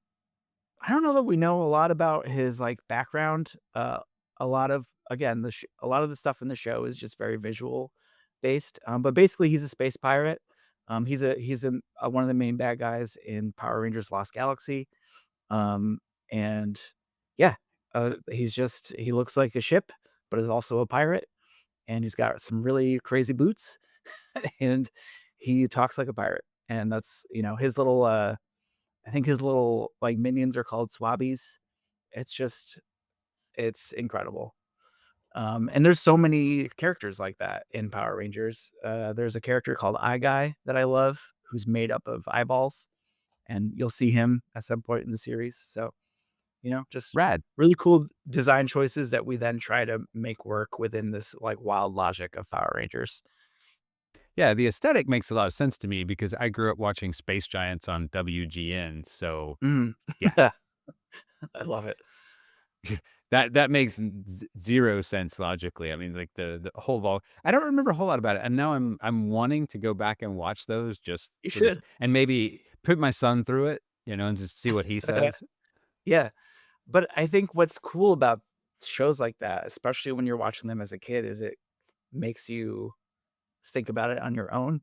I don't know that we know a lot about his, like, background. A lot of again, a lot of the stuff in the show is just very visual based, but basically he's a space pirate. He's one of the main bad guys in Power Rangers Lost Galaxy, um, and yeah, he looks like a ship, but is also a pirate, and he's got some really crazy boots, and he talks like a pirate, and that's, his little, I think his little, like, minions are called Swabbies. It's just it's incredible. And there's so many characters like that in Power Rangers. There's a character called Eye Guy that I love, who's made up of eyeballs, and you'll see him at some point in the series. So, just Rad. really cool design choices that we then try to make work within this, like, wild logic of Power Rangers. Yeah, the aesthetic makes a lot of sense to me because I grew up watching Space Giants on WGN. So Mm. yeah, I love it. that makes 0 sense logically. I mean, like the whole vol. I don't remember a whole lot about it, and now I'm wanting to go back and watch those just You for this, should. and maybe put my son through it, and just see what he says. Yeah. But I think what's cool about shows like that, especially when you're watching them as a kid, is it makes you think about it on your own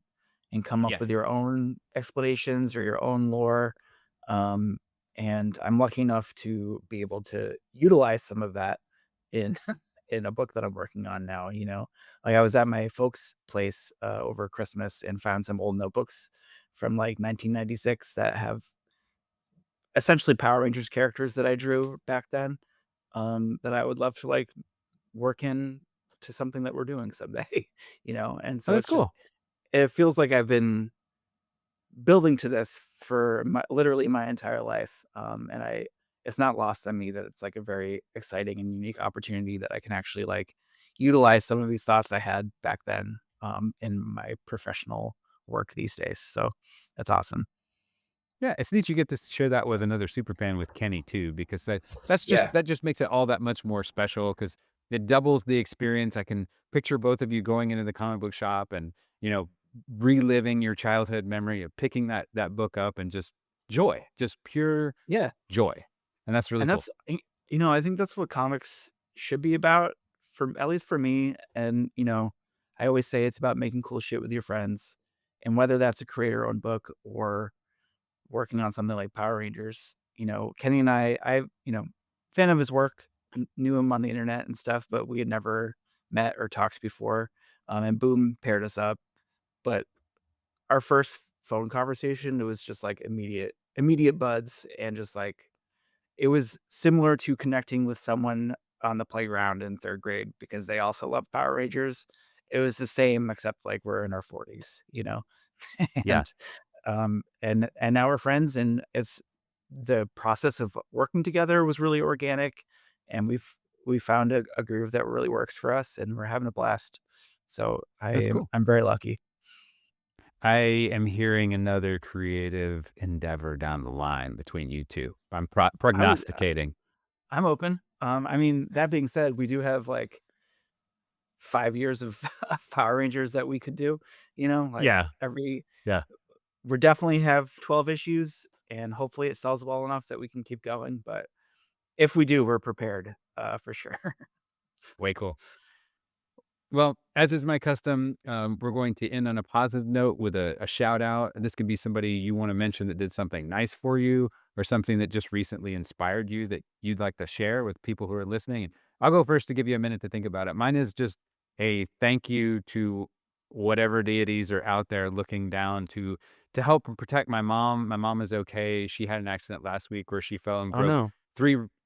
and come up Yeah, with your own explanations or your own lore. Um, and I'm lucky enough to be able to utilize some of that in in a book that I'm working on now. Like, I was at my folks' place over Christmas and found some old notebooks from like 1996 that have essentially Power Rangers characters that I drew back then, that I would love to, like, work in to something that we're doing someday, and oh, so that's it's just cool. it feels like I've been building to this for literally my entire life, and I it's not lost on me that it's, like, a very exciting and unique opportunity that I can actually, like, utilize some of these thoughts I had back then, in my professional work these days, so that's awesome. Yeah, it's neat you get to share that with another super fan with Kenny too, because Yeah. that just makes it all that much more special because it doubles the experience. I can picture both of you going into the comic book shop and you know reliving your childhood memory of picking that book up and just joy, just pure Yeah. joy, and that's really And cool. I think that's what comics should be about, for at least for me. And, I always say it's about making cool shit with your friends. And whether that's a creator owned book or working on something like Power Rangers, Kenny and fan of his work, knew him on the internet and stuff, but we had never met or talked before. And boom, paired us up. But our first phone conversation, it was just like immediate buds, and just like it was similar to connecting with someone on the playground in 3rd grade because they also love Power Rangers. It was the same except, like, we're in our 40s, Yeah, And, and now we're friends, and it's the process of working together was really organic, and we found a groove that really works for us, and we're having a blast. So that's cool. I'm very lucky. I am hearing another creative endeavor down the line between you two. I'm I would prognosticating. I'm open. I mean, that being said, we do have like 5 years of Power Rangers that we could do, like Yeah. every Yeah. we definitely have 12 issues and hopefully it sells well enough that we can keep going, but if we do, we're prepared, for sure. Way cool. Well, as is my custom, we're going to end on a positive note with a shout out. And this could be somebody you want to mention that did something nice for you or something that just recently inspired you that you'd like to share with people who are listening. And I'll go first to give you a minute to think about it. Mine is just a thank you to whatever deities are out there looking down to help and protect my mom. My mom is okay. She had an accident last week where she fell and Oh, broke no.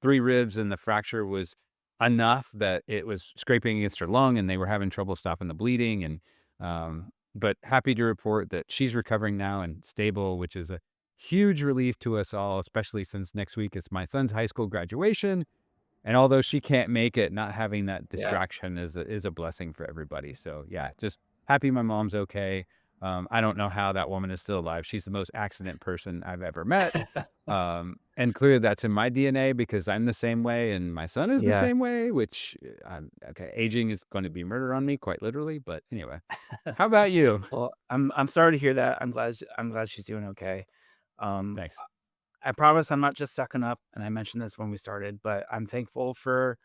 three ribs, and the fracture was enough that it was scraping against her lung and they were having trouble stopping the bleeding. And, but happy to report that she's recovering now and stable, which is a huge relief to us all, especially since next week is my son's high school graduation. And although she can't make it, not having that Yeah. distraction is a blessing for everybody. So yeah, just happy my mom's okay. I don't know how that woman is still alive. She's the most accident person I've ever met. And clearly that's in my DNA because I'm the same way and my son is the Yeah. same way, which okay, aging is going to be murder on me quite literally. But anyway, how about you? Well, I'm sorry to hear that. I'm glad she's doing okay. Um, Thanks. I promise I'm not just sucking up, and I mentioned this when we started, but I'm thankful for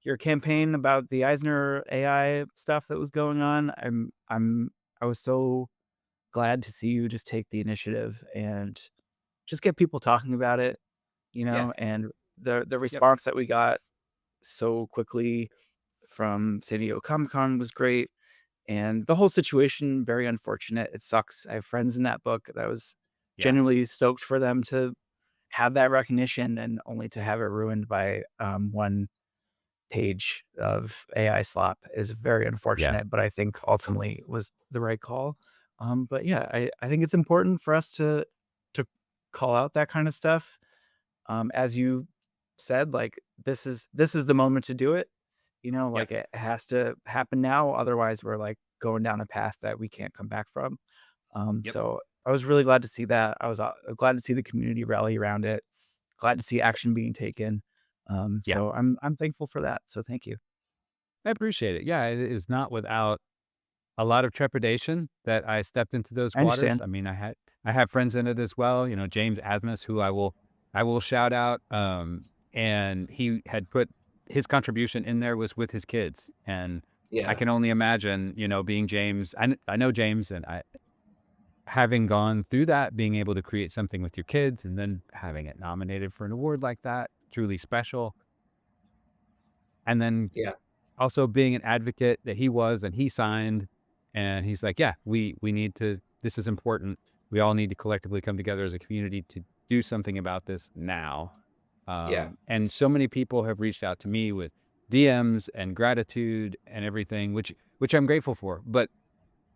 your campaign about the Eisner AI stuff that was going on. I was so glad to see you just take the initiative and just get people talking about it, Yeah. and the Yep. response that we got so quickly from San Diego Comic-Con was great, and the whole situation, very unfortunate. It sucks. I have friends in that book that I was Yeah. genuinely stoked for them to have that recognition and only to have it ruined by, one page of AI slop is very Yeah. unfortunate, but I think ultimately was the right call. But yeah, I think it's important for us to call out that kind of stuff. As you said, like, this is the moment to do it, Yep. like, it has to happen now, otherwise we're, like, going down a path that we can't come back from. Yep. So I was really glad to see that. I was, glad to see the community rally around it, glad to see action being taken. Yeah. So I'm thankful for that, so thank you. I appreciate it. Yeah. It is not without a lot of trepidation that I stepped into those I waters. understand. I mean, I have friends in it as well, James Asmus, who I will shout out. And he had put his contribution in there was with his kids. And I Yeah, can only imagine, being James. I know James and I having gone through that, being able to create something with your kids and then having it nominated for an award like that, truly special. And then yeah, also being an advocate that he was and he signed, and he's like, "Yeah, we need to this is important. We all need to collectively come together as a community to do something about this now." yeah, And so many people have reached out to me with DMs and gratitude and everything, which I'm grateful for. But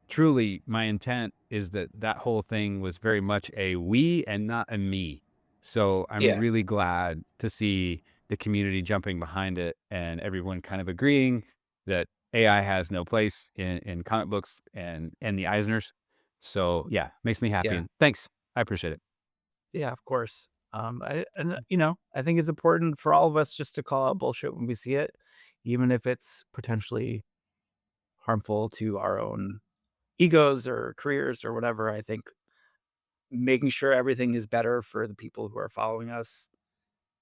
truly, my intent is that that whole thing was very much a we and not a me. So I'm yeah, really glad to see the community jumping behind it and everyone kind of agreeing that AI has no place in comic books and the Eisners. So yeah, makes me happy. yeah, And thanks. I appreciate it. yeah, of course. I think it's important for all of us just to call out bullshit when we see it, even if it's potentially harmful to our own egos or careers or whatever. I think making sure everything is better for the people who are following us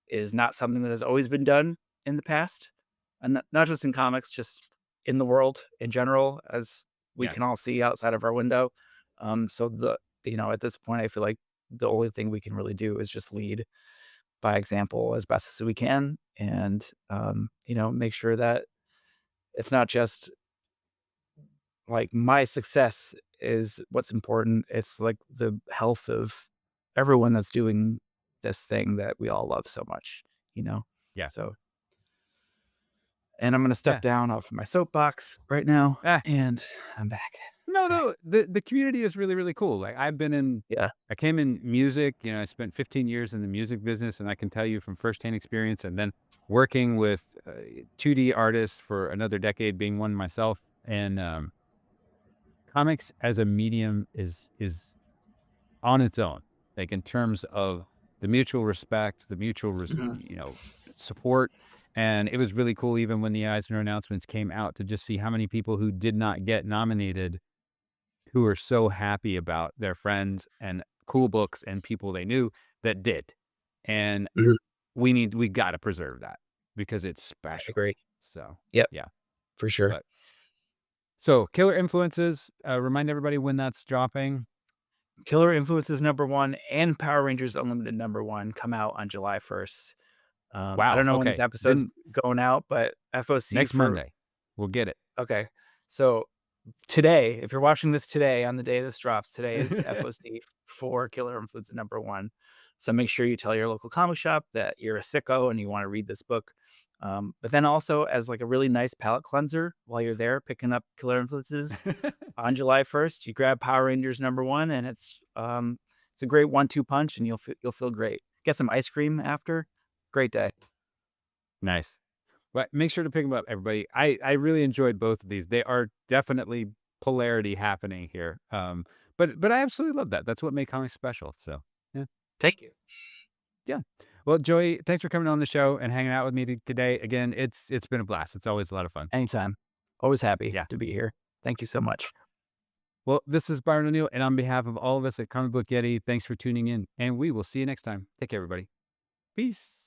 is not something that has always been done in the past, and not just in comics, just in the world in general, as we Yeah. can all see outside of our window. So at this point, I feel like the only thing we can really do is just lead by example as best as we can, and make sure that it's not just like my success is what's important. It's like the health of everyone that's doing this thing that we all love so much, you know? Yeah. So, and I'm going to step Yeah. down off my soapbox right now Ah, and I'm back. no, Okay. no, the community is really, really cool. Like Yeah. I came in music, I spent 15 years in the music business and I can tell you from firsthand experience and then working with 2D artists for another decade being one myself and comics as a medium is on its own. Like in terms of the mutual respect, the mutual Mhm. support. And it was really cool, even when the Eisner announcements came out, to just see how many people who did not get nominated who were so happy about their friends and cool books and people they knew that did. And Mhm. we got to preserve that because it's I special. agree. So, Yep, yeah. for sure. But so, Killer Influences, remind everybody when that's dropping. Killer Influences #1 and Power Rangers Unlimited #1 come out on July 1st. I Wow. don't know when this Okay. episode's Then going out, but FOC next for Monday, we'll get it. okay. So today, if you're watching this today on the day this drops, today is FOC for Killer Influence #1. So make sure you tell your local comic shop that you're a sicko and you want to read this book. But then also as like a really nice palate cleanser while you're there picking up Killer Influences on July 1st, you grab Power Rangers #1 and it's a great 1-2 punch and you'll feel great. Get some ice cream after. Great day. Nice. But make sure to pick them up, everybody. I really enjoyed both of these. They are definitely polarity happening here. But I absolutely love that. That's what made comics special. So, yeah. Thank you. Yeah. Well, Joey, thanks for coming on the show and hanging out with me today. Again, it's been a blast. It's always a lot of fun. Anytime. Always happy Yeah. to be here. Thank you so much. Well, this is Byron O'Neill, and on behalf of all of us at Comic Book Yeti, thanks for tuning in, and we will see you next time. Take care, everybody. Peace.